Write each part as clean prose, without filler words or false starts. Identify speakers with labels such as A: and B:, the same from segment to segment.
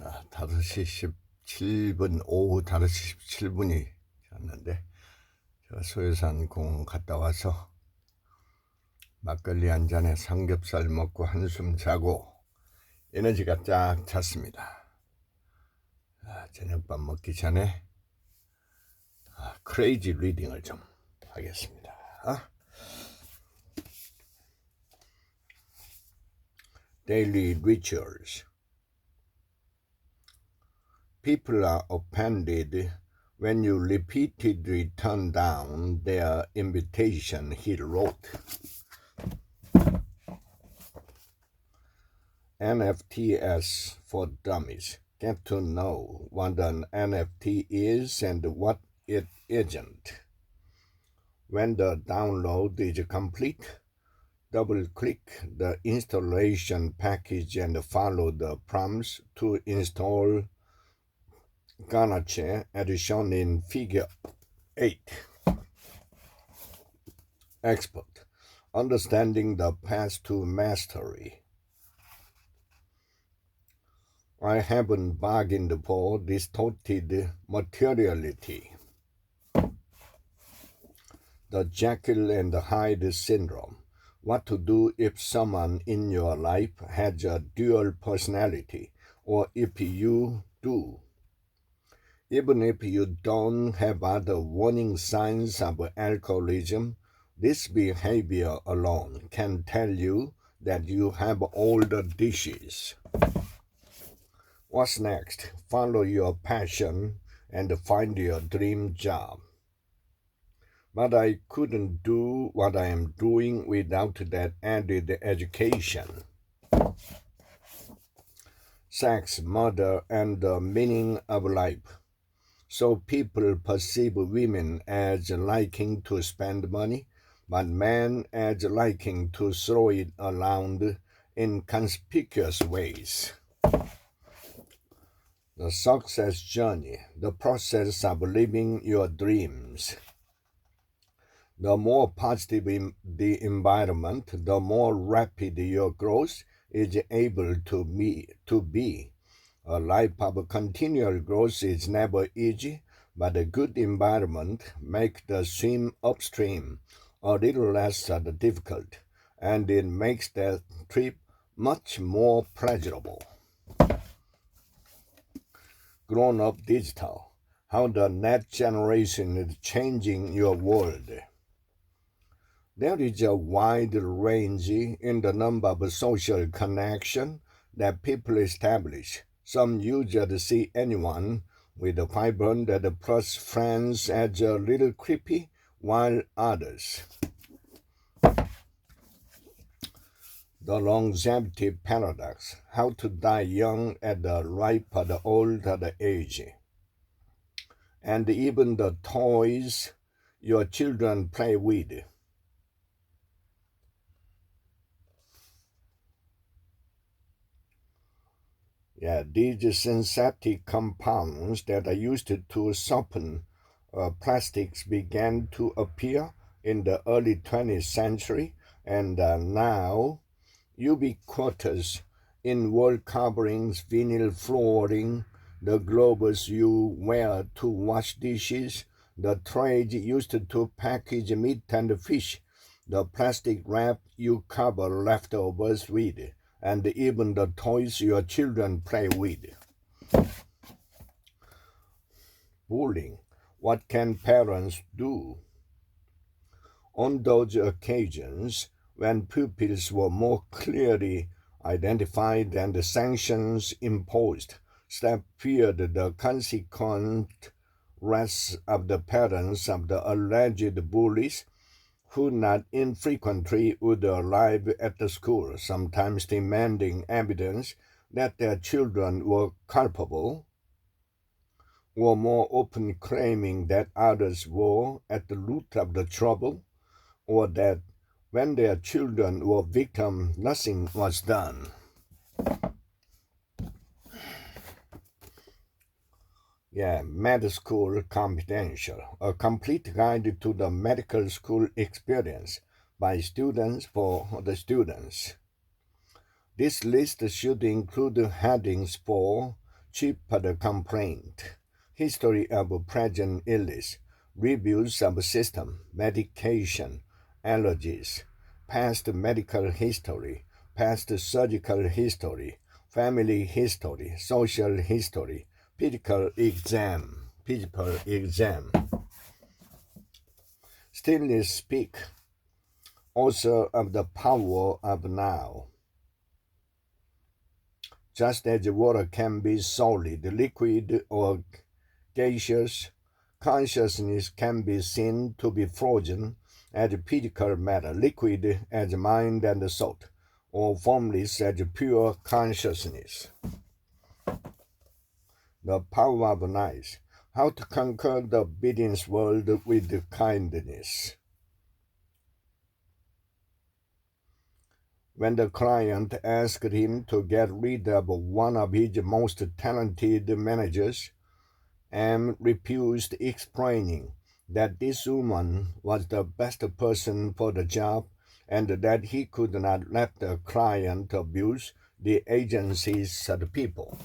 A: 자, 5시 17분, 오후 5시 17분이 졌는데, 제가 소요산 공원 갔다 와서 막걸리 한 잔에 삼겹살 먹고 한숨 자고 에너지가 쫙 찼습니다. 저녁밥 먹기 전에 크레이지 리딩을 좀 하겠습니다. Daily Rituals. People are offended when you repeatedly turn down their invitation, he wrote. NFTs for Dummies. Get to know what an NFT is and what it isn't. When the download is complete, double-click the installation package and follow the prompts to install Ganache as shown in Figure 8. Expert. Understanding the path to mastery. I haven't bargained for distorted materiality. The Jekyll and Hyde syndrome. What to do if someone in your life has a dual personality, or if you do. Even if you don't have other warning signs of alcoholism, this behavior alone can tell you that you have all the dishes. What's next? Follow your passion and find your dream job. But I couldn't do what I am doing without that added education. Sex, murder, and the meaning of life. So people perceive women as liking to spend money, but men as liking to throw it around in conspicuous ways. The success journey, the process of living your dreams. The more positive the environment, the more rapid your growth is able to be. A life of continual growth is never easy, but a good environment makes the swim upstream a little less difficult, and it makes that trip much more pleasurable. Grown-up digital, how the next generation is changing your world. There is a wide range in the number of social connections that people establish. Some usually see anyone with a vibrant plus friends as a little creepy, while others. The longevity paradox, how to die young at the ripe or the old or the age. And even the toys your children play with. These synthetic compounds that are used to soften plastics began to appear in the early 20th century and are now ubiquitous in wall coverings, vinyl flooring, the gloves you wear to wash dishes, the trays used to package meat and fish, the plastic wrap you cover leftovers with, and even the toys your children play with. Bullying. What can parents do? On those occasions when pupils were more clearly identified and the sanctions imposed, staff feared the consequent wrath of the parents of the alleged bullies, who not infrequently would arrive at the school, sometimes demanding evidence that their children were culpable, or more often claiming that others were at the root of the trouble, or that when their children were victims, nothing was done. Med School Confidential, a complete guide to the medical school experience by students for the students. This list should include headings for cheaper complaint, history of present illness, reviews of system, medication, allergies, past medical history, past surgical history, family history, social history, physical exam. Stillness speak also of the power of now. Just as water can be solid, liquid, or gaseous, consciousness can be seen to be frozen as physical matter, liquid as mind and thought, or formless as pure consciousness. The power of nice. How to conquer the business world with kindness. When the client asked him to get rid of one of his most talented managers, M refused, explaining that this woman was the best person for the job and that he could not let the client abuse the agency's people.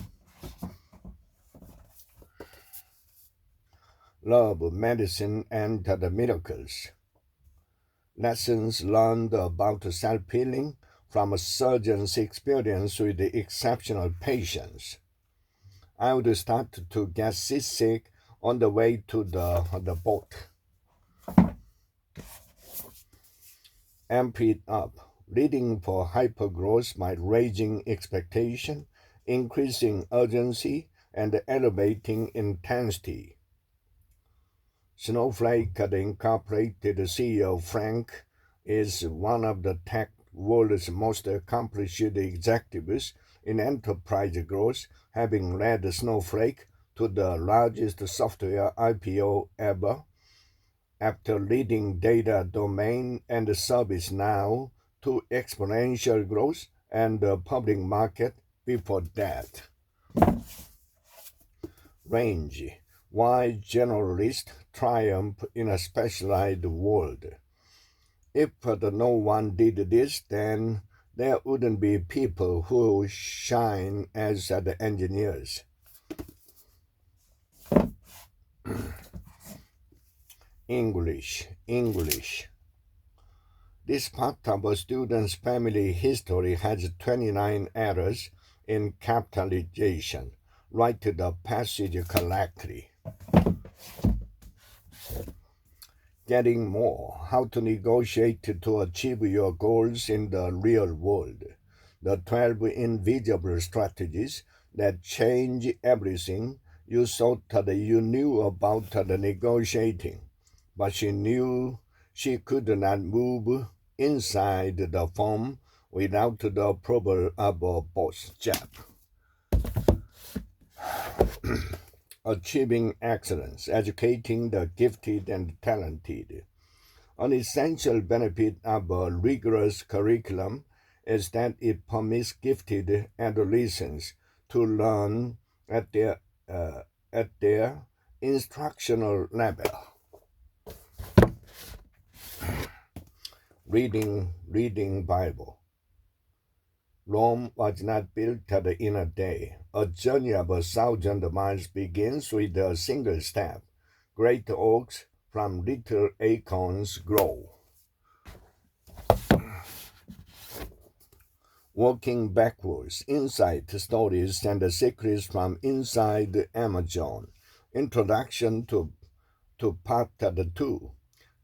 A: Love, medicine, and the miracles. Lessons learned about self-healing from a surgeon's experience with exceptional patients. I would start to get seasick on the way to the boat. Amp it up, leading for hypergrowth by raising expectation, increasing urgency, and elevating intensity. Snowflake, the Incorporated CEO Frank, is one of the tech world's most accomplished executives in enterprise growth, having led Snowflake to the largest software IPO ever, after leading Data Domain and ServiceNow to exponential growth and the public market before that. Range. Why generalists triumph in a specialized world. If no one did this, then there wouldn't be people who shine as the engineers. English. This part of a student's family history has 29 errors in capitalization. Write the passage correctly. Getting more. How to negotiate to achieve your goals in the real world. The 12 invisible strategies that change everything you thought that you knew about the negotiating, but she knew she could not move inside the firm without the approval of a boss job. Achieving excellence, educating the gifted and talented. An essential benefit of a rigorous curriculum is that it permits gifted adolescents to learn at their instructional level. Reading Bible. Rome was not built in a day. A journey of 1,000 miles begins with a single step. Great oaks from little acorns grow. Walking backwards, insight stories and secrets from inside the Amazon. Introduction to part 2.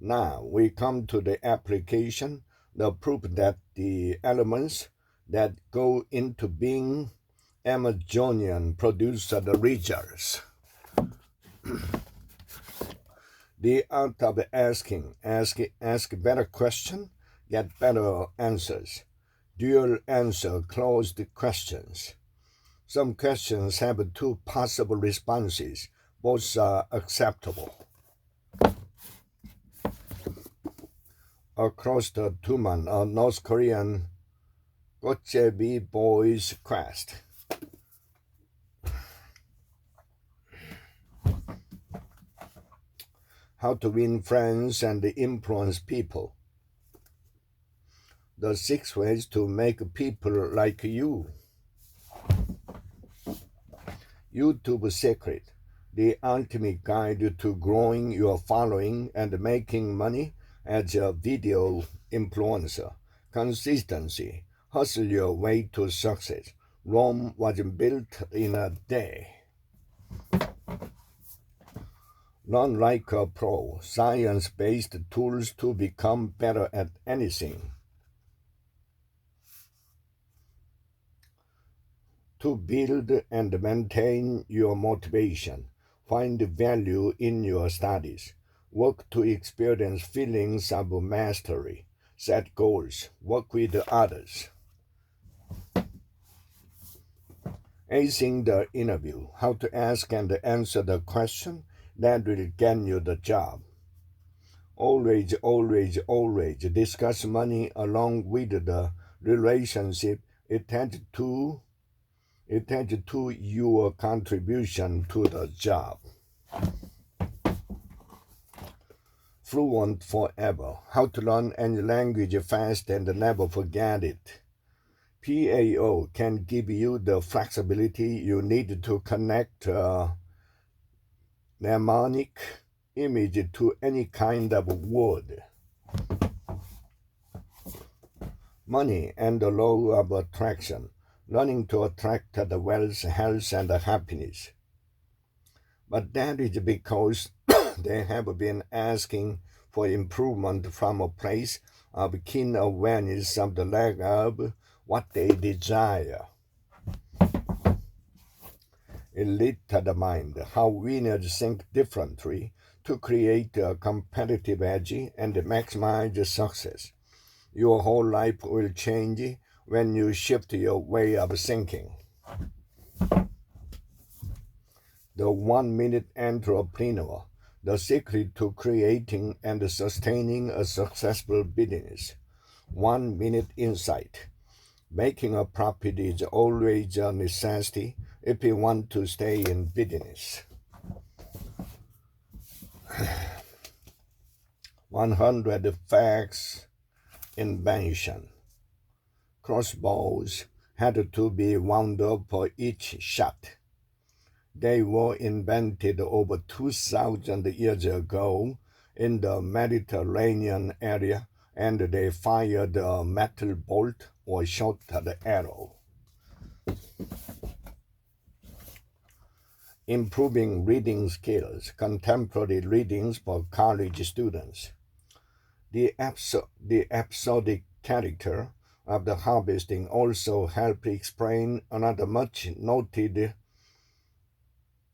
A: Now we come to the application, the proof that the elements that go into being Amazonian produce the results. The art of asking. Ask better question, get better answers. Dual answer closed questions. Some questions have 2 possible responses. Both are acceptable. Across the Tuman, a North Korean Gochebi boy's quest. How to win friends and influence people. The 6 ways to make people like you. YouTube Secret, the ultimate guide to growing your following and making money as a video influencer. Consistency. Hustle your way to success. Rome wasn't built in a day. Learn like a pro. Science-based tools to become better at anything. To build and maintain your motivation, find value in your studies, work to experience feelings of mastery, set goals, work with others. Acing the interview, how to ask and answer the question that will get you the job. Always discuss money along with the relationship attached to your contribution to the job. Fluent forever. How to learn any language fast and never forget it. PAO can give you the flexibility you need to connect a mnemonic image to any kind of word. Money and the law of attraction. Learning to attract the wealth, health, and happiness. But that is because they have been asking for improvement from a place of keen awareness of the lack of what they desire. Elite the mind, how winners think differently to create a competitive edge and maximize success. Your whole life will change when you shift your way of thinking. The 1-minute entrepreneur, the secret to creating and sustaining a successful business. 1-minute insight. Making a profit is always a necessity if you want to stay in business. 100 facts invention. Crossbows had to be wound up for each shot. They were invented over 2,000 years ago in the Mediterranean area, and they fired a metal bolt or shot the arrow. Improving reading skills, contemporary readings for college students. The episodic character of the harvesting also helped explain another much noted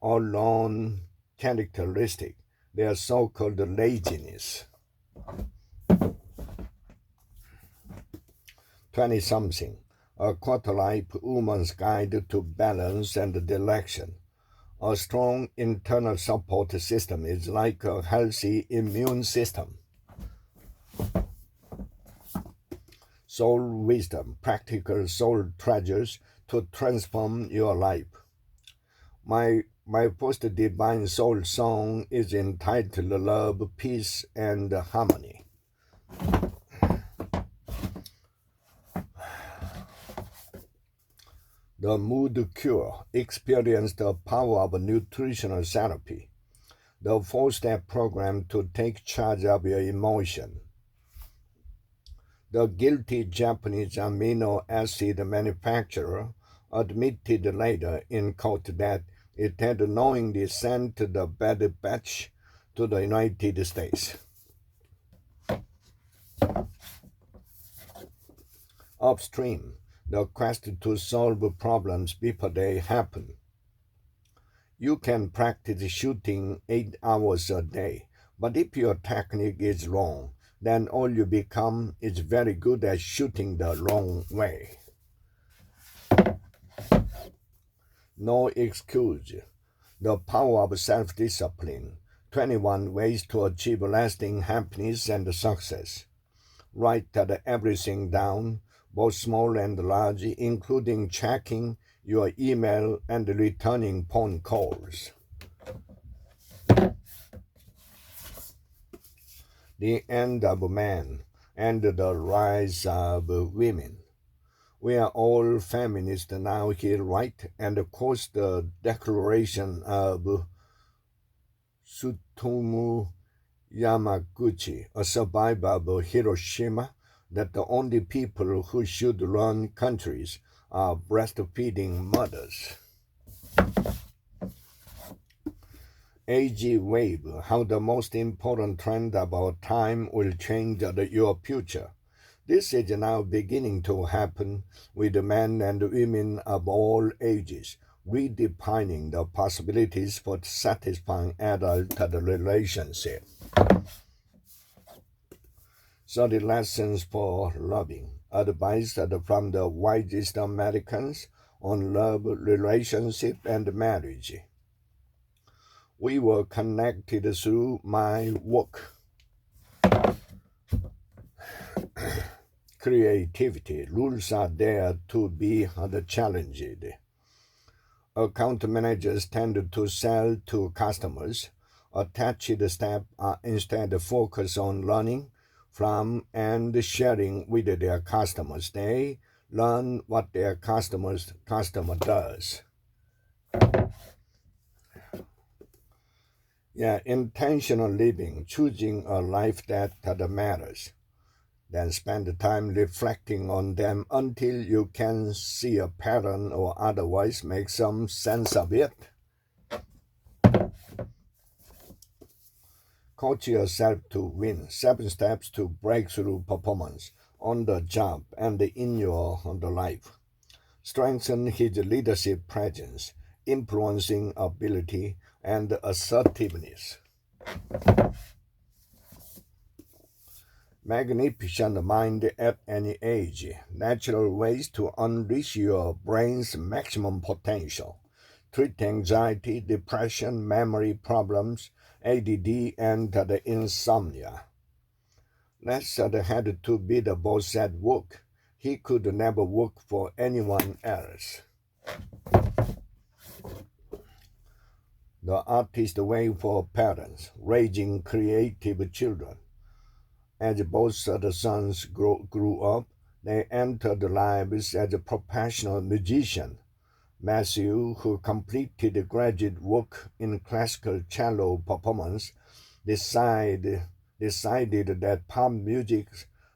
A: all-known characteristic, their so-called laziness. 20-something, a quarter-life woman's guide to balance and direction. A strong internal support system is like a healthy immune system. Soul wisdom, practical soul treasures to transform your life. My first divine soul song is entitled Love, Peace, and Harmony. The Mood Cure, experience the power of nutritional therapy. The 4-step program to take charge of your emotion. The guilty Japanese amino acid manufacturer admitted later in court that it had knowingly sent the bad batch to the United States. Upstream, the quest to solve problems before they happen. You can practice shooting 8 hours a day, but if your technique is wrong, then all you become is very good at shooting the wrong way. No excuse. The power of self-discipline. 21 ways to achieve lasting happiness and success. Write everything down, both small and large, including checking your email and returning phone calls. The end of man and the rise of women. We are all feminists now here, right? And of course, the declaration of Tsutomu Yamaguchi, a survivor of Hiroshima, that the only people who should run countries are breastfeeding mothers. AG Wave, how the most important trend of our time will change your future. This is now beginning to happen with men and women of all ages, redefining the possibilities for satisfying adult relationship. 30 lessons for loving, advice from the wisest Americans on love, relationship, and marriage. We were connected through my work. Creativity. Rules are there to be challenged. Account managers tend to sell to customers. Attached staff are instead focused on learning from and sharing with their customers. They learn what their customer does. Intentional living, choosing a life that matters. Then spend time reflecting on them until you can see a pattern or otherwise make some sense of it. Coach yourself to win. 7 steps to breakthrough performance on the job and in your life. Strengthen his leadership presence, influencing ability, and assertiveness. Magnificent mind at any age. Natural ways to unleash your brain's maximum potential. Treat anxiety, depression, memory problems, ADD, and the insomnia. Lester had to be the boss at work. He could never work for anyone else. The artist way for parents, raising creative children. As both the sons grew up, they entered lives as a professional musician. Matthew, who completed graduate work in classical cello performance, decided that pop music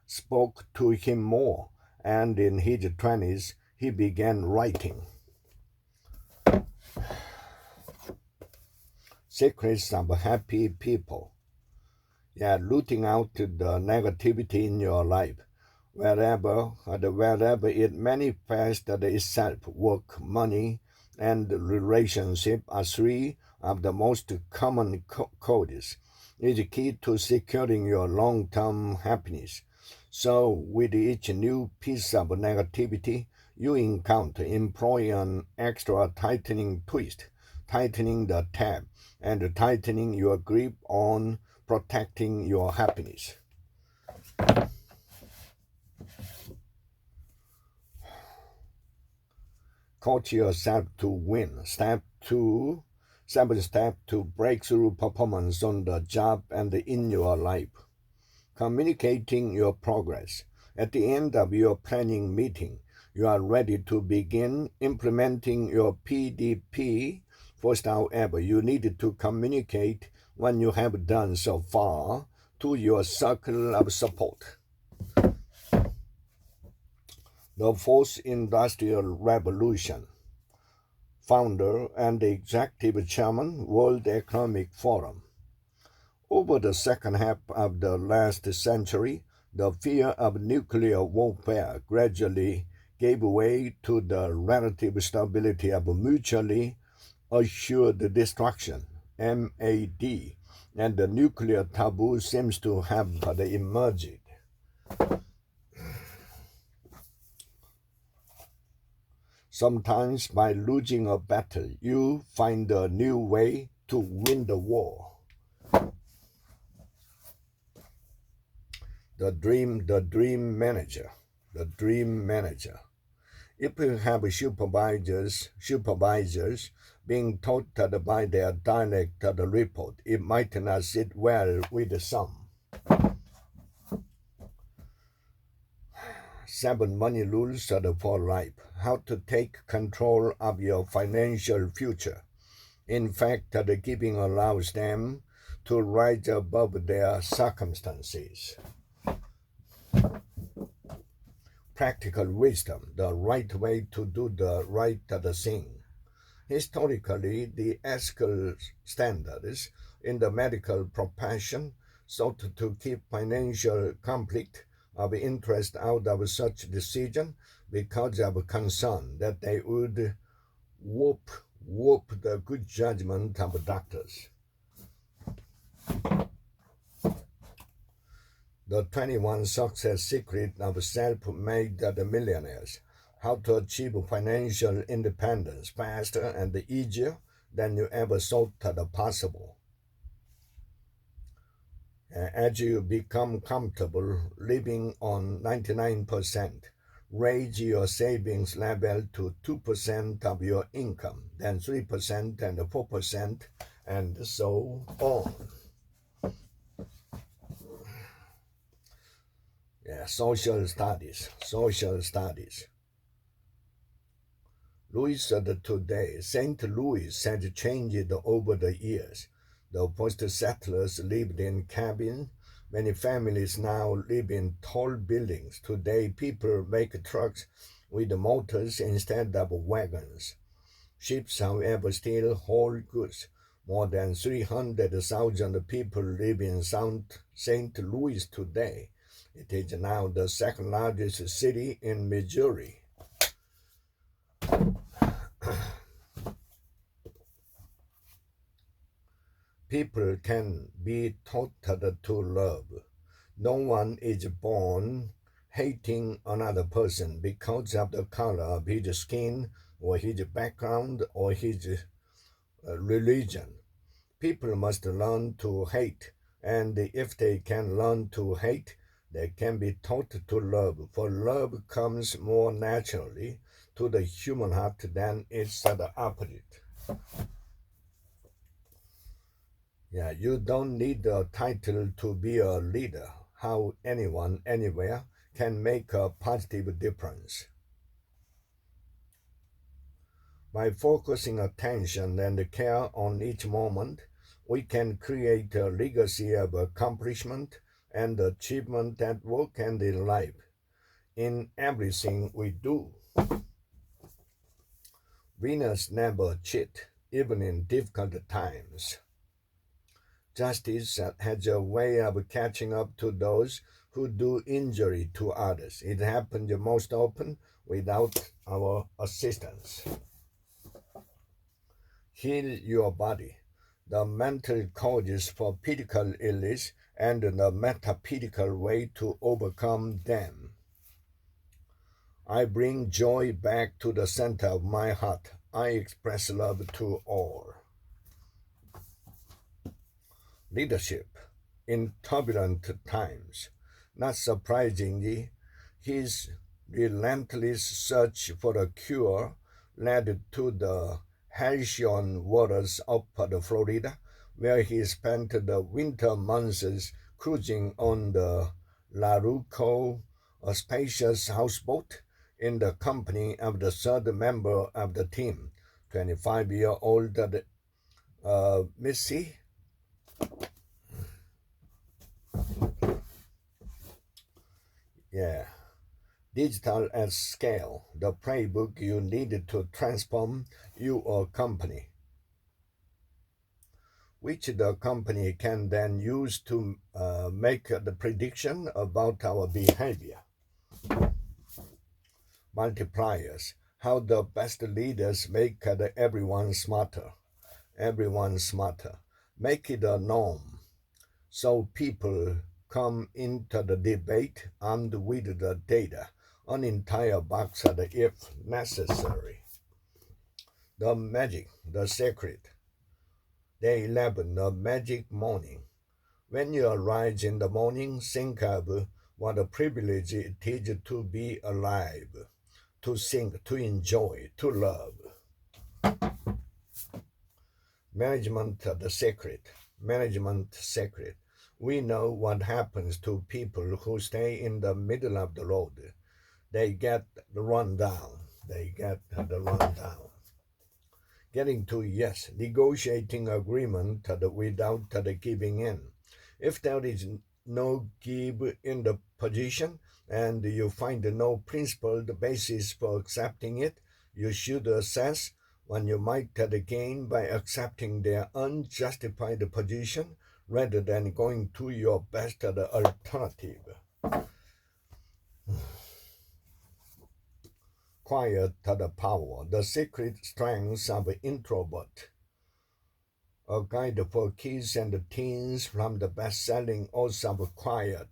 A: spoke to him more, and in his 20s, he began writing. Secrets of happy people. Rooting out the negativity in your life, wherever it manifests itself. Work, money, and relationship are 3 of the most common codes. It's key to securing your long-term happiness. So, with each new piece of negativity you encounter, employ an extra tightening twist, tightening the tab, and tightening your grip on protecting your happiness. Coach yourself to win. 7 steps to breakthrough performance on the job and in your life. Communicating your progress. At the end of your planning meeting, you are ready to begin implementing your PDP. First, however, you need to communicate what you have done so far to your circle of support. The 4th Industrial Revolution. Founder and Executive Chairman, World Economic Forum. Over the second half of the last century, the fear of nuclear warfare gradually gave way to the relative stability of mutually assured destruction, MAD, and the nuclear taboo seems to have emerged. Sometimes by losing a battle, you find a new way to win the war. The dream manager. If you have supervisors being taught by their dialect report, it might not sit well with some. 7 money rules for life. How to take control of your financial future. In fact, giving allows them to rise above their circumstances. Practical wisdom, the right way to do the right thing. Historically, the ethical standards in the medical profession sought to keep financial conflict of interest out of such decision because of concern that they would warp the good judgment of doctors. The 21 Success Secret of Self-Made Millionaires. How to achieve financial independence faster and easier than you ever thought possible. As you become comfortable living on 99%, raise your savings level to 2% of your income, then 3% and 4%, and so on. Social studies. Louis today, St. Louis has changed over the years. The first settlers lived in cabins. Many families now live in tall buildings. Today, people make trucks with motors instead of wagons. Ships, however, still hold goods. More than 300,000 people live in St. Louis today. It is now the second largest city in Missouri. People can be taught to love. No one is born hating another person because of the color of his skin or his background or his religion. People must learn to hate, and if they can learn to hate, they can be taught to love, for love comes more naturally to the human heart than its opposite. You don't need a title to be a leader. How anyone, anywhere, can make a positive difference. By focusing attention and care on each moment, we can create a legacy of accomplishment and achievement at work and in life, in everything we do. Winners never cheat, even in difficult times. Justice has a way of catching up to those who do injury to others. It happens most often without our assistance. Heal your body. The mental causes for physical illness and the metaphysical way to overcome them. I bring joy back to the center of my heart. I express love to all. Leadership in turbulent times. Not surprisingly, his relentless search for a cure led to the halcyon waters of Florida, where he spent the winter months cruising on the Laruco, a spacious houseboat, in the company of the third member of the team, 25-year-old Missy. Digital at scale, the playbook you need to transform your company, which the company can then use to make the prediction about our behavior. Multipliers, how the best leaders make everyone smarter. Make it a norm, so people come into the debate armed with the data, an entire box if necessary. The magic, the secret. Day 11, the magic morning. When you arise in the morning, think of what a privilege it is to be alive, to think, to enjoy, to love. Management, the secret. We know what happens to people who stay in the middle of the road. they get the rundown. Getting to yes, negotiating agreement without giving in. If there is no give in the position and you find no principled basis for accepting it, you should assess when you might gain by accepting their unjustified position rather than going to your best alternative. Quiet power, the secret strengths of introvert. A guide for kids and teens from the best-selling author of Quiet.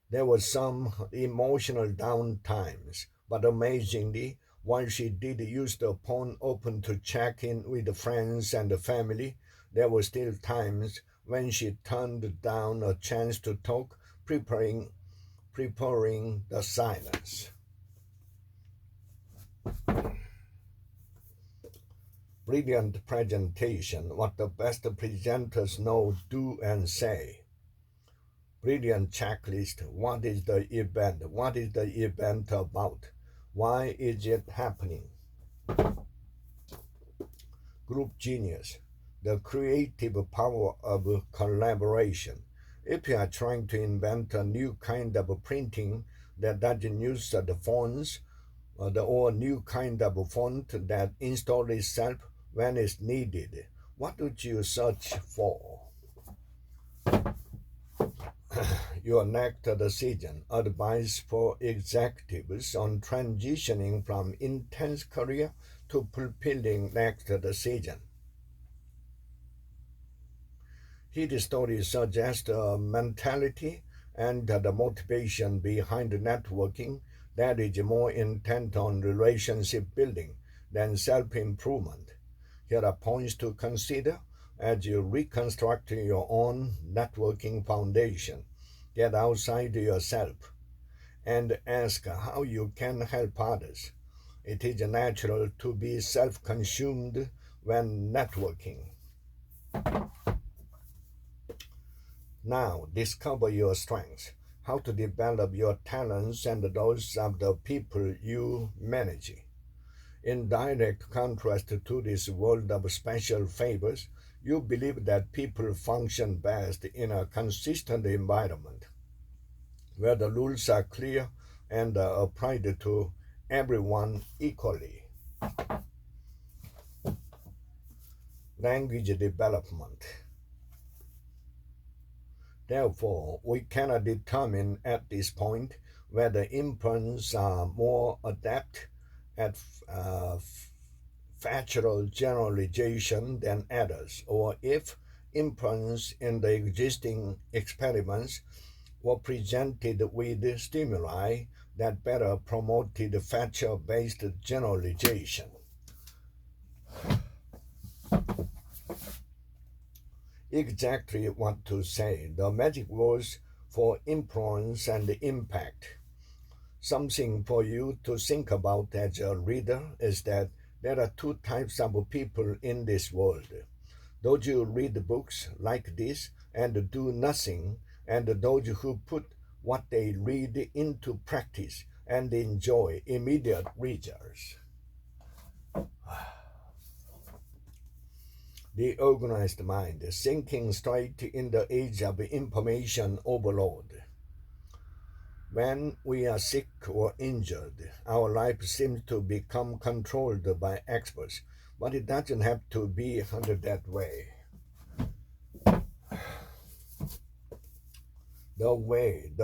A: There were some emotional down times, but amazingly, while she did use the phone often to check in with friends and family, there were still times when she turned down a chance to talk, preferring the silence. Brilliant presentation, what the best presenters know, do, and say. Brilliant checklist, what is the event? What is the event about? Why is it happening? Group genius, the creative power of collaboration. If you are trying to invent a new kind of printing that doesn't use the fonts, or a new kind of font that installs itself when it's needed, what would you search for? Your next decision, advice for executives on transitioning from intense career to fulfilling next decision. His story suggests a mentality and the motivation behind networking that is more intent on relationship building than self-improvement. Here are points to consider as you reconstruct your own networking foundation. Get outside yourself and ask how you can help others. It is natural to be self-consumed when networking. Now, discover your strengths, how to develop your talents and those of the people you manage. In direct contrast to this world of special favors, you believe that people function best in a consistent environment where the rules are clear and applied to everyone equally. Language development. Therefore, we cannot determine at this point whether immigrants are more adept at factual generalization than others, or if immigrants in the existing experiments were presented with stimuli that better promoted factual-based generalization. Exactly what to say. The magic words for influence and impact. Something for you to think about as a reader is that there are two types of people in this world. Those who read books like this and do nothing, and those who put what they read into practice and enjoy immediate results. The organized mind, thinking straight in the age of information overload. When we are sick or injured, our life seems to become controlled by experts, but it doesn't have to be that way. The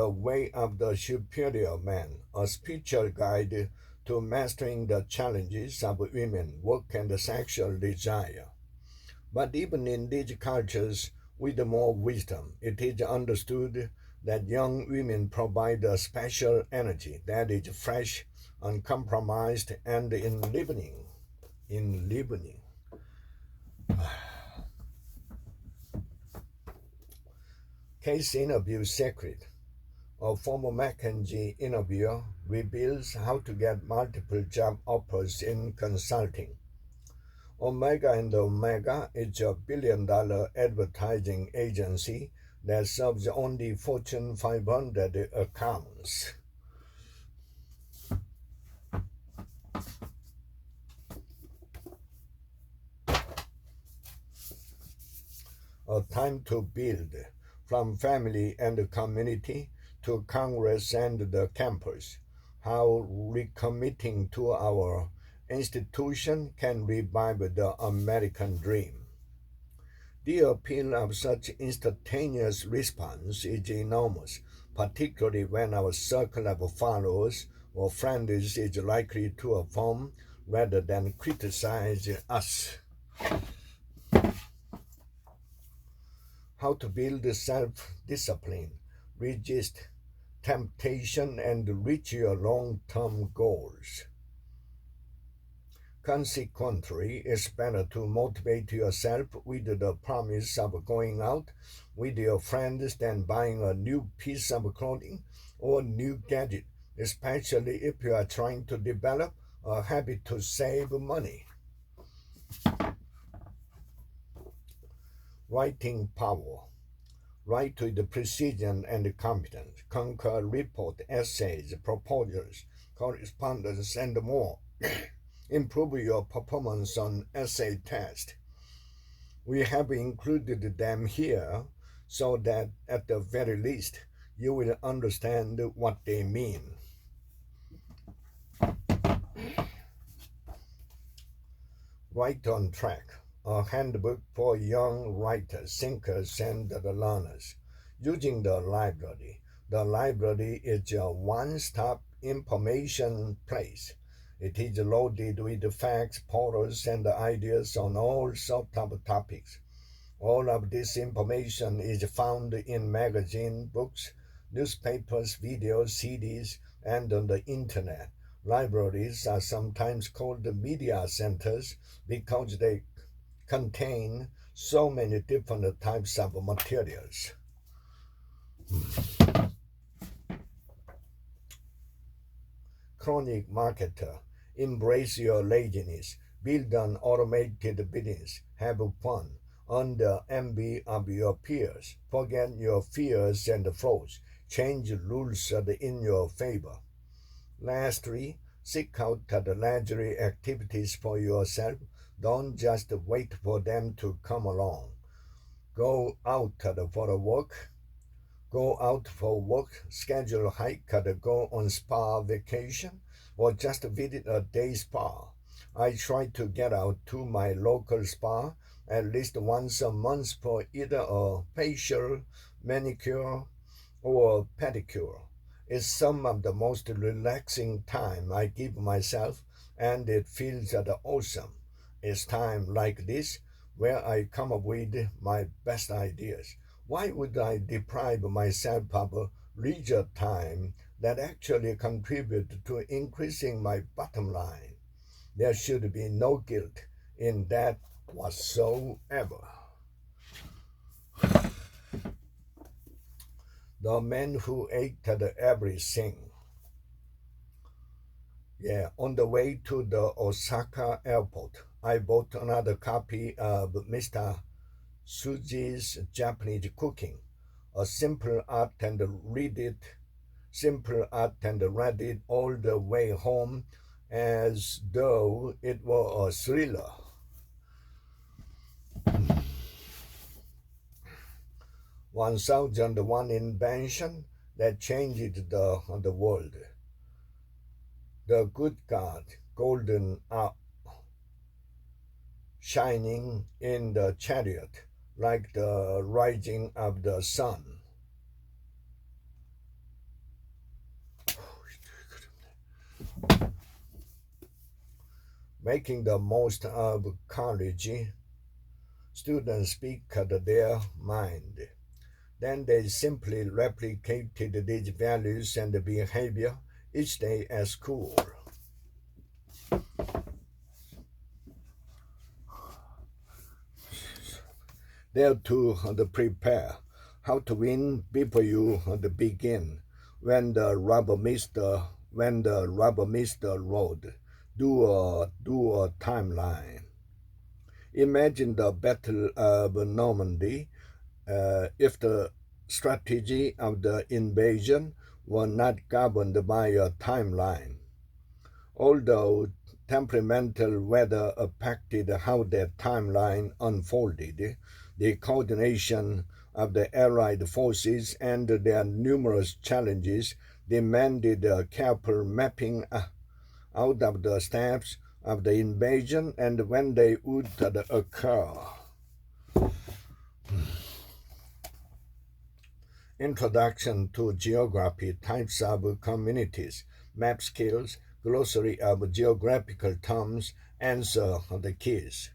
A: way of the superior man, a spiritual guide to mastering the challenges of women, work, and sexual desire. But even in these cultures with more wisdom, it is understood that young women provide a special energy that is fresh, uncompromised, and enlivening. Case interview secret. A former McKinsey interviewer reveals how to get multiple job offers in consulting. Omega and Omega is a billion-dollar advertising agency that serves only Fortune 500 accounts. a time to build, from family and community to Congress and the campus, how recommitting to our institution can revive the American dream. The appeal of such instantaneous response is enormous, particularly when our circle of followers or friends is likely to affirm rather than criticize us. How to build self-discipline, resist temptation, and reach your long-term goals. Consequently, it's better to motivate yourself with the promise of going out with your friends than buying a new piece of clothing or new gadget, especially if you are trying to develop a habit to save money. Writing power. Write with precision and competence. Conquer report, essays, proposals, correspondence, and more. Improve your performance on essay test. We have included them here so that at the very least you will understand what they mean. Right on Track, a handbook for young writers, thinkers, and learners. Using the library. The library is a one-stop information place. It is loaded with facts, photos, and ideas on all sorts of topics. All of this information is found in magazines, books, newspapers, videos, CDs, and on the internet. Libraries are sometimes called media centers because they contain so many different types of materials. Chronic marketer. Embrace your laziness. Build an automated business. Have fun. Earn the envy of your peers. Forget your fears and flaws. Change rules in your favor. Lastly, seek out the leisure activities for yourself. Don't just wait for them to come along. Go out for a walk. Go out for work, schedule a hike, go on spa vacation, or just visit a day spa. I try to get out to my local spa at least once a month for either a facial, manicure, or pedicure. It's some of the most relaxing time I give myself, and it feels awesome. It's time like this where I come up with my best ideas. Why would I deprive myself of leisure time that actually contribute to increasing my bottom line? There should be no guilt in that whatsoever. The Man Who Ate Everything. On the way to the Osaka airport, I bought another copy of Mr. Suji's Japanese Cooking, a simple art, and read it all the way home as though it were a thriller. 1001 invention that changed the world. The good God, golden shining in the chariot like the rising of the sun. Making the most of college, students speak their mind. Then they simply replicated these values and behavior each day at school. There to prepare how to win before you begin. When the rubber meets the road, do a timeline. Imagine the Battle of Normandy. If the strategy of the invasion were not governed by a timeline. Although temperamental weather affected how that timeline unfolded, the coordination of the Allied forces and their numerous challenges demanded a careful mapping out of the steps of the invasion and when they would occur. Introduction to Geography, Types of Communities, Map Skills, Glossary of Geographical Terms answer the keys.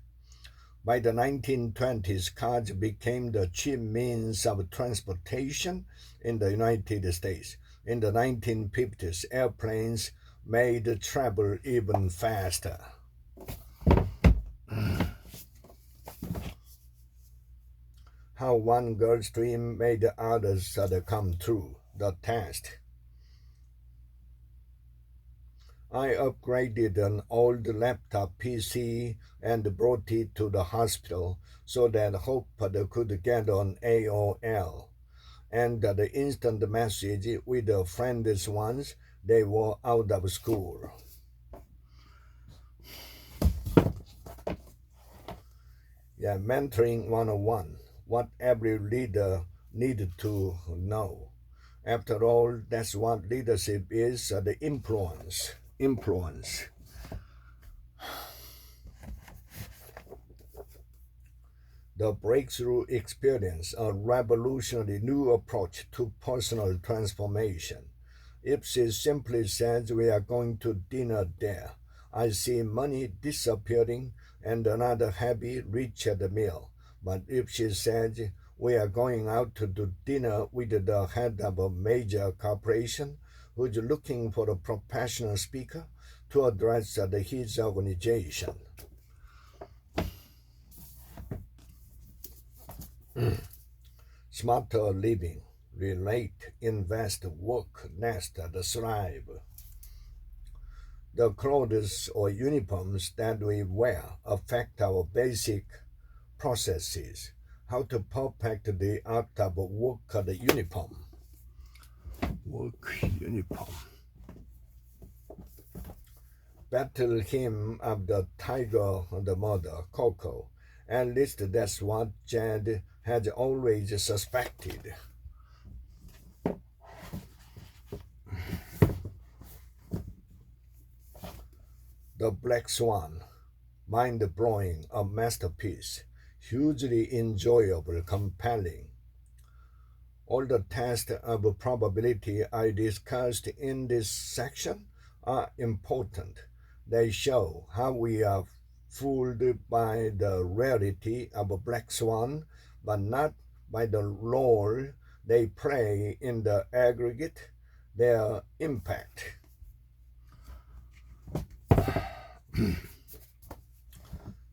A: By the 1920s, cars became the chief means of transportation in the United States. In the 1950s, airplanes made travel even faster. How one girl's dream made others come true. The test. I upgraded an old laptop PC and brought it to the hospital so that Hope could get on AOL. And the instant message with the friends once they were out of school. Yeah, mentoring 101. What every leader needed to know. After all, that's what leadership is, the influence. The breakthrough experience, a revolutionary new approach to personal transformation. Ipsy simply says we are going to dinner there. I see money disappearing and another happy, richer meal. But Ipsy says we are going out to do dinner with the head of a major corporation who's looking for a professional speaker to address his organization. Smarter living, relate, invest, work, nest, thrive. The clothes or uniforms that we wear affect our basic processes. How to perfect the art of work uniform. Work uniform. Battle hymn of the tiger, the mother, Coco. At least that's what Jed had always suspected. The Black Swan, mind-blowing, a masterpiece, hugely enjoyable, compelling. All the tests of probability I discussed in this section are important. They show how we are fooled by the rarity of a black swan, but not by the role they play in the aggregate, their impact.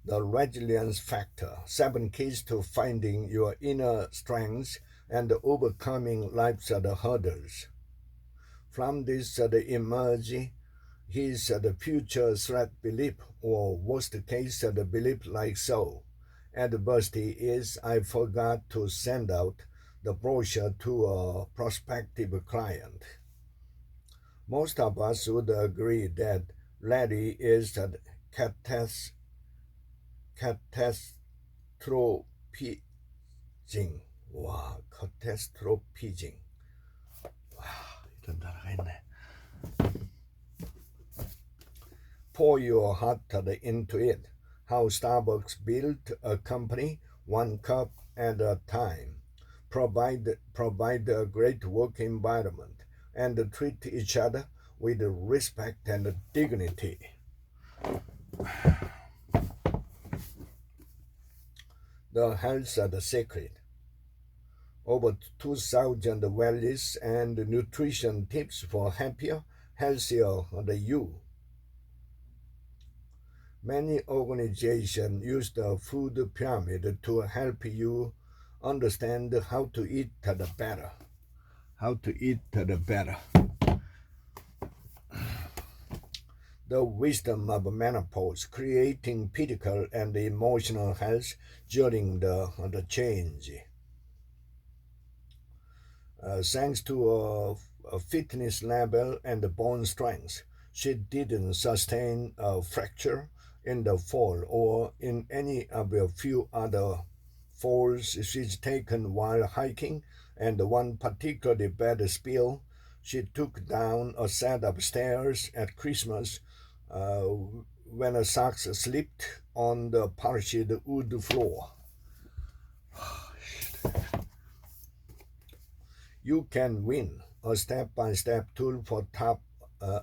A: The resilience factor, 7 keys to finding your inner strengths and overcoming life's hurdles. From this emerge his future threat belief, or worst case belief like so. Adversity is I forgot to send out the brochure to a prospective client. Most of us would agree that Larry is catastrophizing. 와, catastrophizing. 와, 이런 단어가 있네. Pour your heart into it. How Starbucks built a company 1 cup at a time. Provide a great work environment and treat each other with respect and dignity. The health of the secret. Over 2,000 wellness and nutrition tips for happier, healthier you. Many organizations use the food pyramid to help you understand how to eat better. The wisdom of menopause, creating physical and emotional health during the change. Thanks to a fitness level and bone strength, she didn't sustain a fracture in the fall or in any of a few other falls she's taken while hiking, and one particularly bad spill she took down a set of stairs at Christmas when her socks slipped on the polished wood floor. You can win, a step-by-step tool for top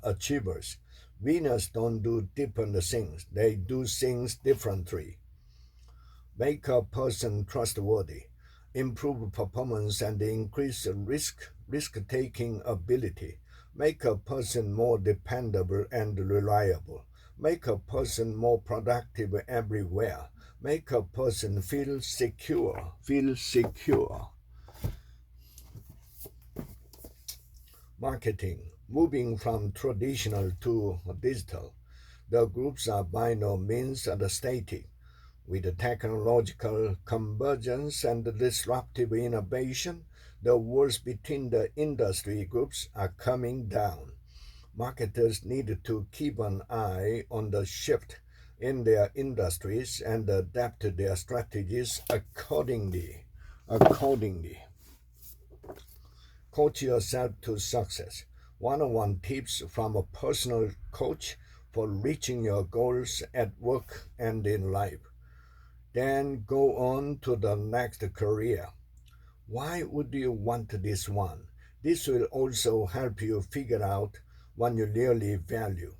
A: achievers. Winners don't do different things, they do things differently. Make a person trustworthy, improve performance and increase risk-taking ability. Make a person more dependable and reliable. Make a person more productive everywhere. Make a person feel secure. Marketing, moving from traditional to digital. The groups are by no means static. With technological convergence and disruptive innovation, the walls between the industry groups are coming down. Marketers need to keep an eye on the shift in their industries and adapt their strategies accordingly. Coach yourself to success. One-on-one tips from a personal coach for reaching your goals at work and in life. Then go on to the next career. Why would you want this one? This will also help you figure out what you really value.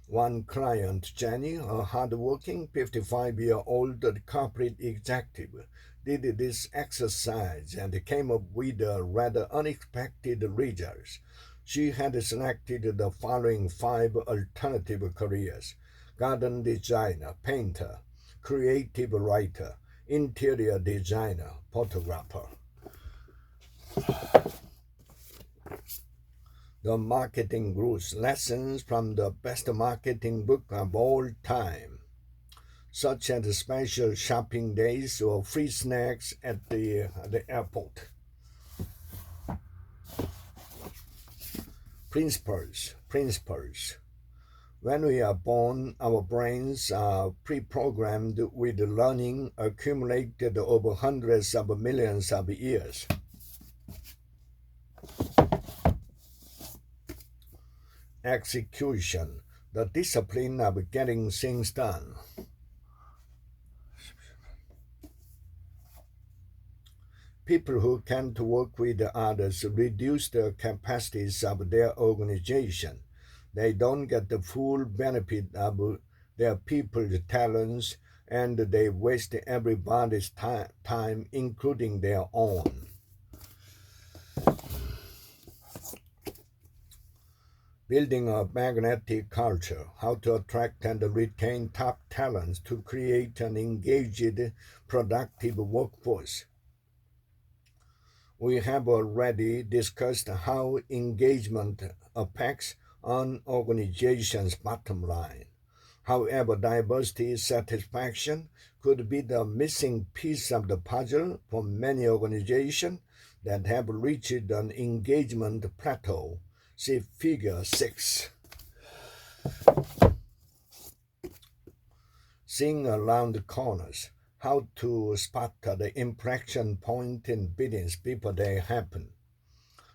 A: One client, Jenny, a hardworking 55-year-old corporate executive, did this exercise and came up with a rather unexpected results. She had selected the following 5 alternative careers: garden designer, painter, creative writer, interior designer, photographer. The Marketing Guru's lessons from the best marketing book of all time, such as special shopping days or free snacks at the airport. Principles. When we are born, our brains are pre-programmed with learning accumulated over hundreds of millions of years. Execution, the discipline of getting things done. People who can't work with others reduce the capacities of their organization. They don't get the full benefit of their people's talents, and they waste everybody's time, including their own. Building a magnetic culture, how to attract and retain top talents to create an engaged, productive workforce. We have already discussed how engagement affects an organization's bottom line. However, diversity satisfaction could be the missing piece of the puzzle for many organizations that have reached an engagement plateau. See Figure 6. Seeing around the corners, how to spot the inflection point in business before they happen.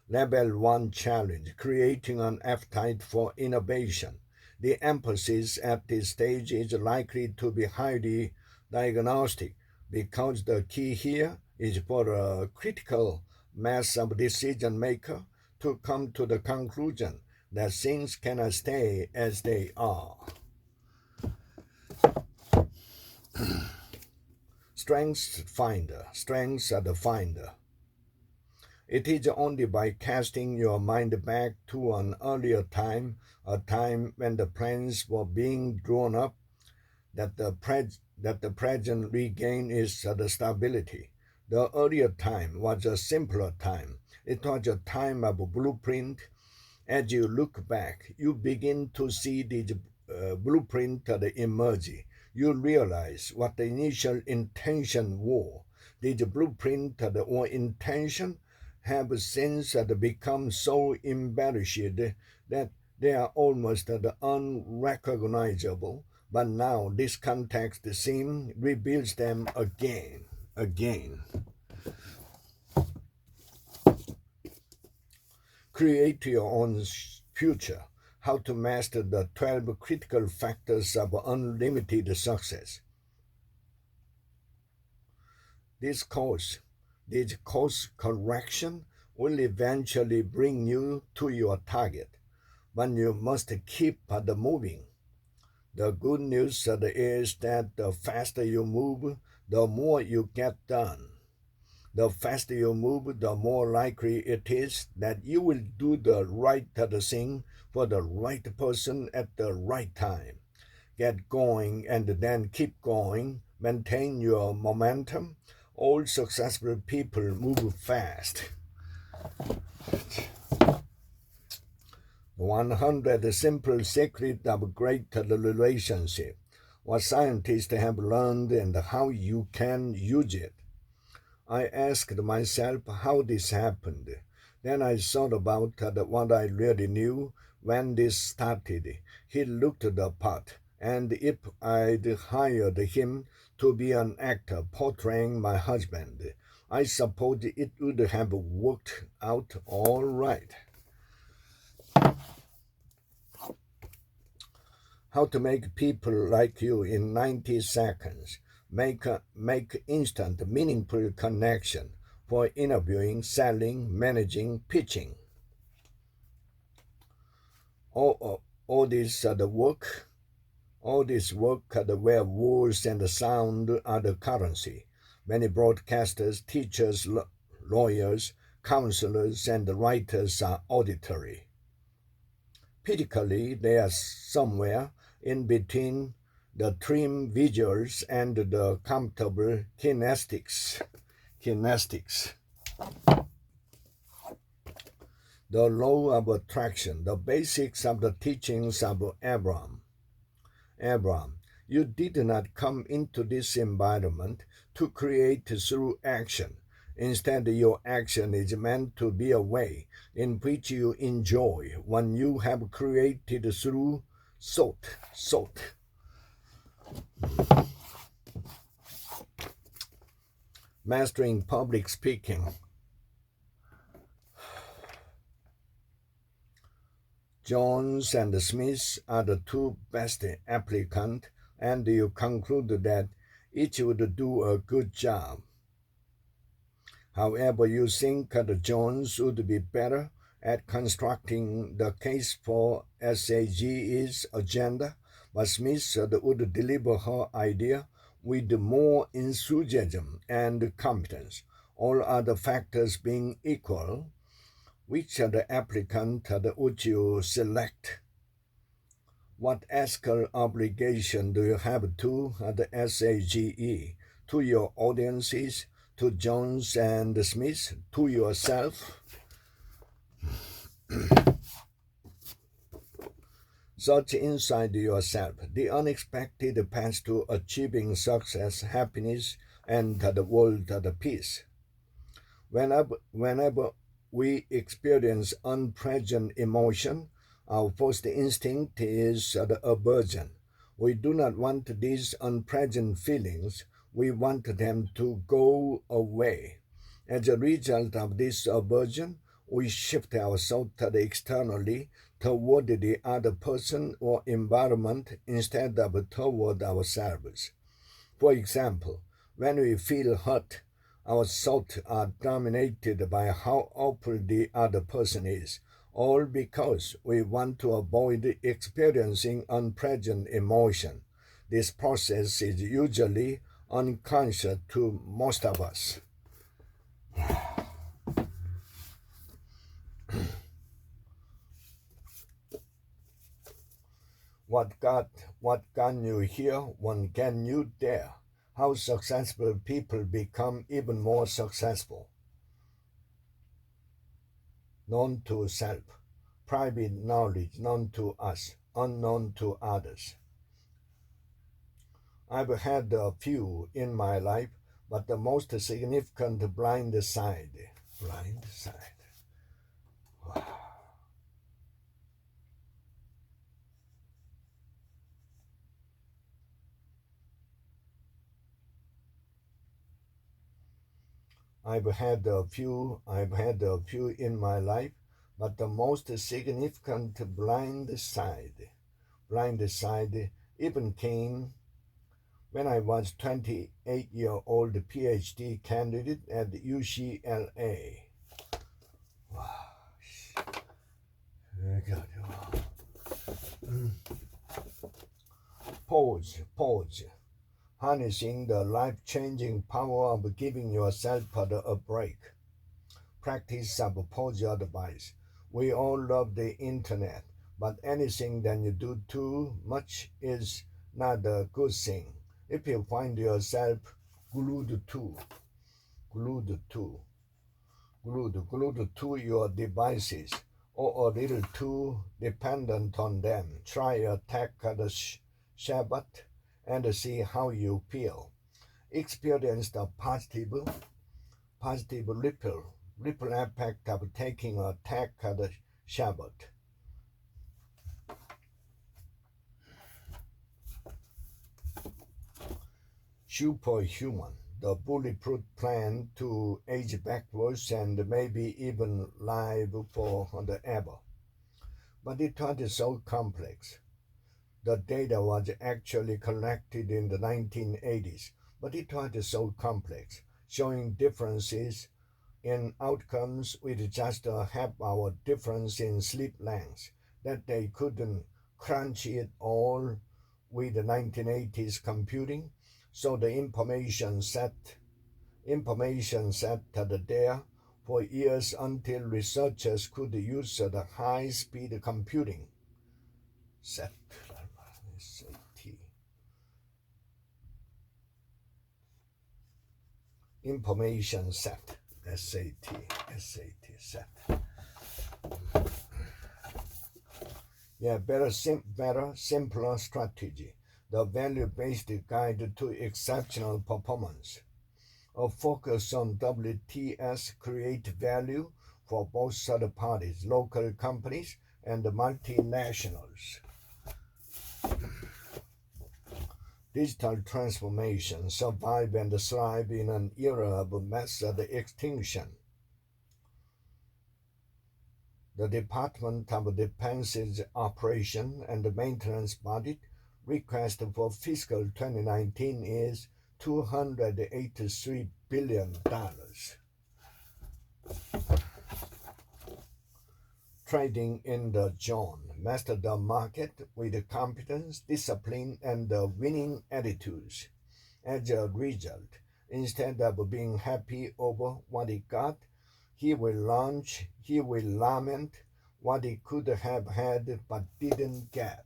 A: Level 1 challenge, creating an appetite for innovation. The emphasis at this stage is likely to be highly diagnostic, because the key here is for a critical mass of decision makers to come to the conclusion that things cannot stay as they are. Strengths are the finder. It is only by casting your mind back to an earlier time, a time when the plans were being drawn up, that the present regain is the stability. The earlier time was a simpler time. It was a time of blueprint. As you look back, you begin to see this blueprint emerge. You realize what the initial intention was. This blueprint or intention have since become so embellished that they are almost unrecognizable. But now this context scene reveals them again. again. Create your own future. How to master the 12 critical factors of unlimited success. This course correction will eventually bring you to your target, but you must keep moving. The good news is that the faster you move, the more you get done. The faster you move, the more likely it is that you will do the right thing for the right person at the right time. Get going and then keep going. Maintain your momentum. All successful people move fast. 100 Simple Secrets of Great Relationship. What scientists have learned and how you can use it. I asked myself how this happened. Then I thought about what I really knew when this started. He looked the part, and if I'd hired him to be an actor portraying my husband, I suppose it would have worked out all right. How to make people like you in 90 seconds. Make instant, meaningful connection for interviewing, selling, managing, pitching. All this work where words and sound are the currency. Many broadcasters, teachers, lawyers, counselors, and writers are auditory. Critically, they are somewhere in between the trim visuals and the comfortable kinestics. The law of attraction, the basics of the teachings of Abraham. Abraham, you did not come into this environment to create through action. Instead, your action is meant to be a way in which you enjoy what you have created through thought. Mastering public speaking. Jones and Smith are the two best applicants, and you conclude that each would do a good job. However, you think that Jones would be better at constructing the case for SAG's agenda, but Smith would deliver her idea with more enthusiasm and competence. All other factors being equal, which applicant would you select? What ethical obligation do you have to the SAGE, to your audiences, to Jones and Smith, to yourself? Search inside yourself the unexpected path to achieving success, happiness, and the world peace. Whenever we experience unpleasant emotion, our first instinct is aversion. We do not want these unpleasant feelings. We want them to go away. As a result of this aversion, we shift our thought externally toward the other person or environment instead of toward ourselves. For example, when we feel hurt, our thoughts are dominated by how awful the other person is, all because we want to avoid experiencing unpleasant emotion. This process is usually unconscious to most of us. What got you here? What can you there? How successful people become even more successful. Known to self, private knowledge known to us, unknown to others. I've had a few in my life, but the most significant blind side. I've had a few in my life, but the most significant blind side even came when I was 28-year-old PhD candidate at UCLA. Wow. God. Pause. Harnessing the life-changing power of giving yourself a break. Practice of pause advice. We all love the internet, but anything that you do too much is not a good thing. If you find yourself glued to, glued to, glued to your devices, or a little too dependent on them, try a tech Shabbat and see how you feel. Experience the positive ripple effect of taking a tech Shabbat. Superhuman, the bulletproof plan to age backwards and maybe even live forever. But it was so complex. The data was actually collected in the 1980s, but it was so complex, showing differences in outcomes with just a half-hour difference in sleep length that they couldn't crunch it all with the 1980s computing. So the information sat there for years until researchers could use the high-speed computing set. Information set. Set. Yeah, better, simpler strategy. The value-based guide to exceptional performance. A focus on WTS create value for both third parties, local companies, and multinationals. Digital transformation survive and thrive in an era of mass extinction. The Department of Defense's operation and maintenance budget request for fiscal 2019 is $283 billion. Trading in the zone. Master the market with competence, discipline, and winning attitudes. As a result, instead of being happy over what he got, he will lament what he could have had but didn't get.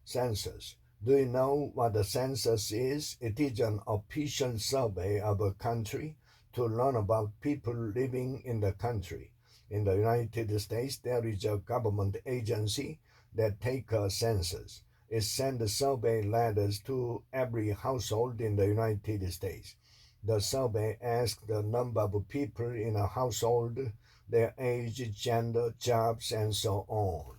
A: Census. Do you know what the census is? It is an official survey of a country to learn about people living in the country. In the United States, there is a government agency that takes a census. It sends survey letters to every household in the United States. The survey asks the number of people in a household, their age, gender, jobs, and so on.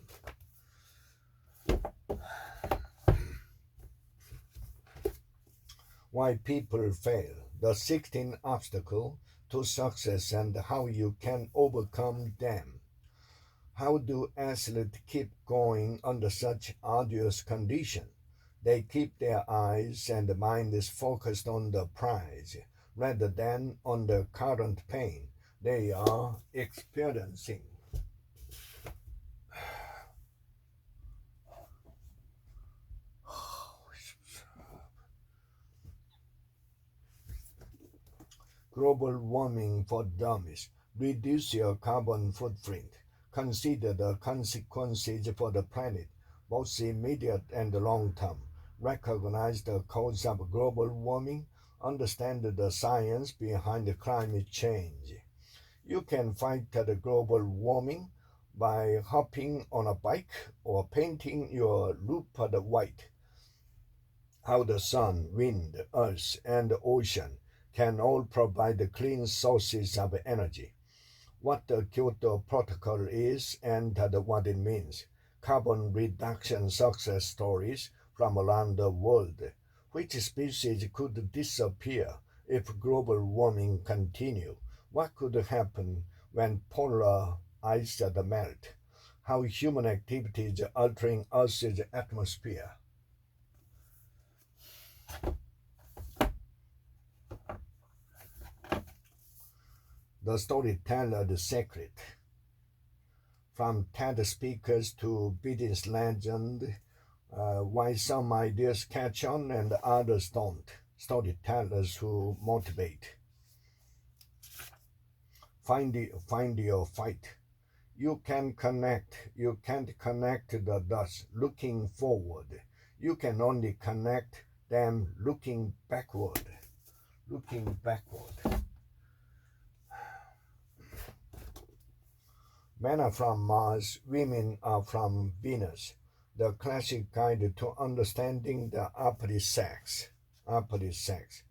A: Why people fail, the 16 obstacles to success and how you can overcome them. How do athletes keep going under such arduous conditions? They keep their eyes and minds focused on the prize rather than on the current pain they are experiencing. Global warming for dummies. Reduce your carbon footprint. Consider the consequences for the planet, both immediate and long term. Recognize the cause of global warming. Understand the science behind climate change. You can fight the global warming by hopping on a bike or painting your roof white. How the sun, wind, earth, and the ocean can all provide clean sources of energy. What the Kyoto Protocol is and what it means. Carbon reduction success stories from around the world. Which species could disappear if global warming continued? What could happen when polar ice melt? How human activities altering Earth's atmosphere? The storyteller, the secret. From TED speakers to business legend, why some ideas catch on and others don't. Storytellers who motivate. Find your fight. You can connect. You can't connect the dots looking forward. You can only connect them looking backward. Looking backward. Men are from Mars, women are from Venus. The classic guide to understanding the opposite sex. Opposite sex.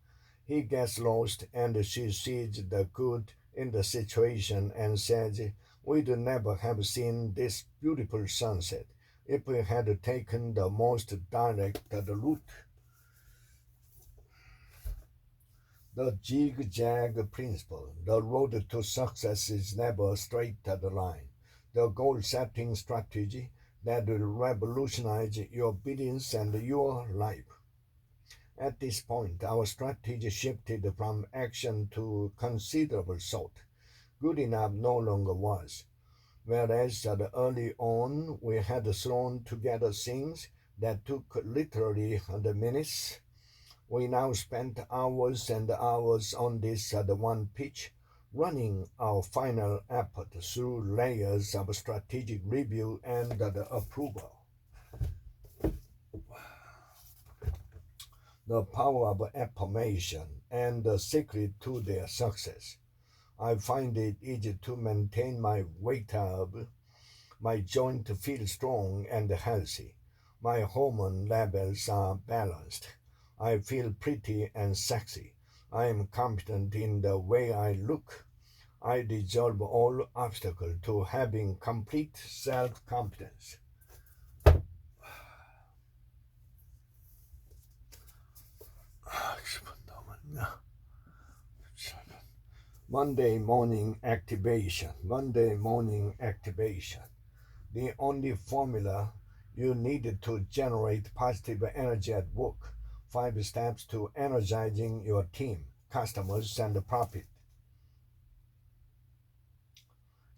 A: He gets lost and she sees the good in the situation and says, we'd never have seen this beautiful sunset if we had taken the most direct route. The zigzag principle. The road to success is never a straight line. The goal-setting strategy that will revolutionize your business and your life. At this point, our strategy shifted from action to considerable thought. Good enough no longer was. Whereas early on we had thrown together things that took literally the minutes, we now spent hours and hours on this one pitch, running our final effort through layers of strategic review and approval. The power of affirmation and the secret to their success. I find it easy to maintain my weight up, my joint feel strong and healthy, my hormone levels are balanced, I feel pretty and sexy, I am confident in the way I look, I dissolve all obstacle to having complete self-confidence. Monday morning activation. Monday morning activation. The only formula you needed to generate positive energy at work. 5 steps to energizing your team, customers, and profit.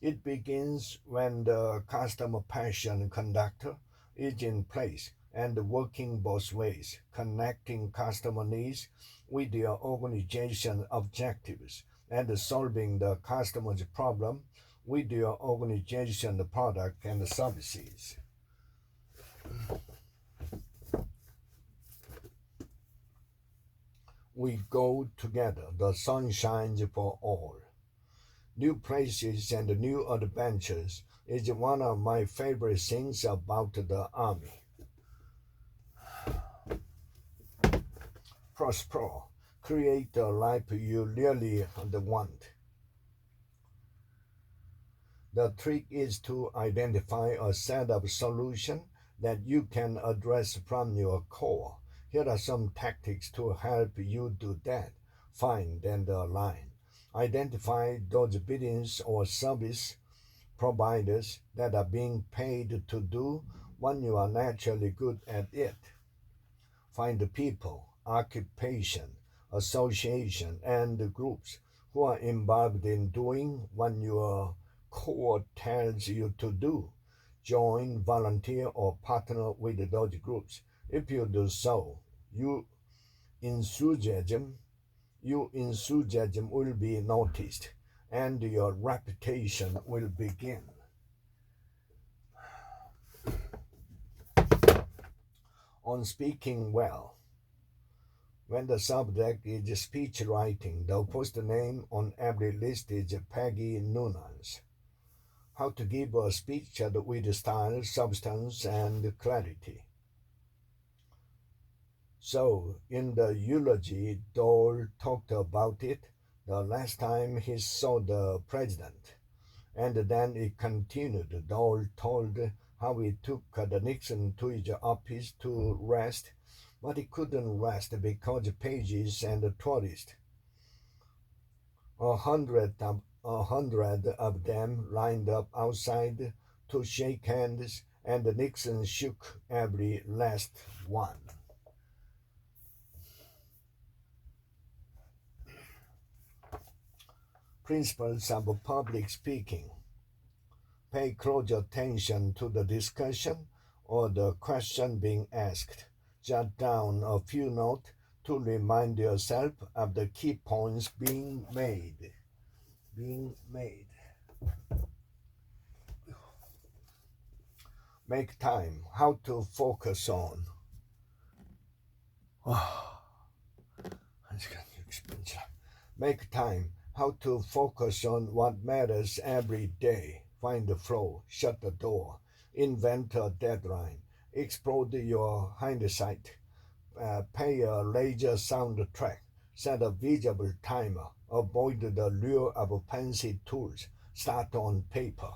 A: It begins when the customer passion conductor is in place and working both ways, connecting customer needs with your organization objectives and solving the customer's problem with your organization product and services. We go together, the sun shines for all. New places and new adventures is one of my favorite things about the Army. Prosper, create a life you really want. The trick is to identify a set of solutions that you can address from your core. Here are some tactics to help you do that. Find and align. Identify those business or service providers that are being paid to do what you are naturally good at it. Find the people, occupation, association, and groups who are involved in doing what your core tells you to do. Join, volunteer, or partner with those groups. If you do so, you enthusiasm, your enthusiasm will be noticed, and your reputation will begin. On speaking well. When the subject is speech writing, the first name on every list is Peggy Noonan's. How to give a speech with style, substance, and clarity. So, in the eulogy, Dole talked about it the last time he saw the president. And then it continued. Dole told how he took the Nixon to his office to rest but he couldn't rest because pages and tourists, 100 of them lined up outside to shake hands, and Nixon shook every last one. Principles of public speaking. Pay close attention to the discussion or the question being asked. Jot down a few notes to remind yourself of the key points being made. Make time. How to focus on. Make time. How to focus on what matters every day. Find the flow. Shut the door. Invent a deadline. Explode your hindsight. Pay a laser soundtrack. Set a visible timer. Avoid the lure of fancy tools. Start on paper.